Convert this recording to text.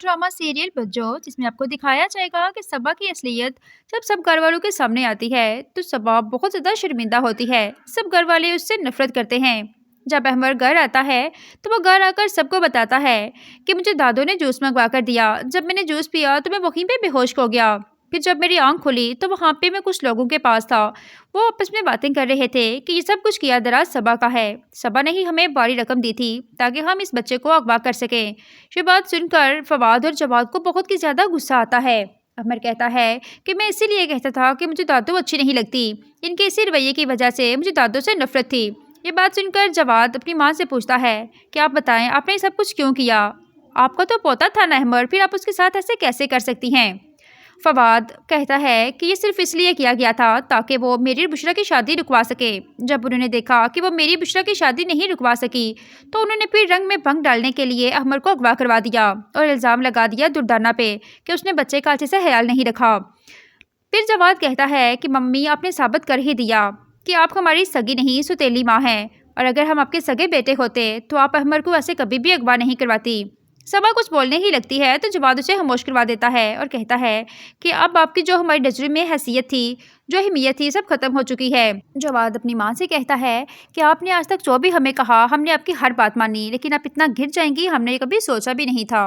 Drama serial Bajjo जिसमें आपको दिखाया जाएगा कि सबा की असलियत जब सब घर वालों के सामने आती है तो सबा बहुत ज्यादा शर्मिंदा होती है। सब घर वाले उससे नफरत करते हैं। जब अहमर घर आता है तो वो घर आकर सबको बताता है कि मुझे दादू ने जूस मंगवा कर दिया। जब मैंने जूस पिया तो मैं वहीं पे बेहोश हो गया। फिर जब मेरी आंख खुली तो वहाँ पे मैं कुछ लोगों के पास था। वो आपस में बातें कर रहे थे कि ये सब कुछ किया दराज सबा का है। सबा ने ही हमें बड़ी रकम दी थी ताकि हम इस बच्चे को अगवा कर सकें। ये बात सुनकर फवाद और जवाद को बहुत ही ज्यादा गुस्सा आता है। अमर कहता है कि मैं इसीलिए कहता था कि मुझे दादू अच्छी नहीं लगती। इनके इसी रवैये की वजह से मुझे दादू से नफरत थी। ये बात सुनकर जवाद अपनी माँ से पूछता है कि आप बताएं आपने ये सब कुछ क्यों किया। आपका तो पोता था ना अहमर, फिर आप उसके साथ ऐसे कैसे कर सकती हैं। फवाद कहता है कि ये सिर्फ इसलिए किया गया था ताकि वो मेरी और बुशरा की शादी रुकवा सके। जब उन्होंने देखा कि वो मेरी बुशरा की शादी नहीं रुकवा सकी तो उन्होंने फिर रंग में भंग डालने के लिए अहमर को अगवा करवा दिया और इल्ज़ाम लगा दिया दुर्दाना पे कि उसने बच्चे का अच्छे से ख्याल नहीं रखा। फिर जवाद कहता है कि मम्मी आपने साबित कर ही दिया कि आप हमारी सगी नहीं सुतेली माँ हैं, और अगर हम आपके सगे बेटे होते तो आप अहमर को ऐसे कभी भी अगवा नहीं करवाती। सबा कुछ बोलने ही लगती है तो जवाद उसे खामोश करवा देता है और कहता है कि अब आपकी जो हमारी नजर में हैसियत थी, जो अहमियत थी, सब खत्म हो चुकी है। जवाद अपनी माँ से कहता है कि आपने आज तक जो भी हमें कहा हमने आपकी हर बात मानी, लेकिन आप इतना गिर जाएंगी हमने कभी सोचा भी नहीं था।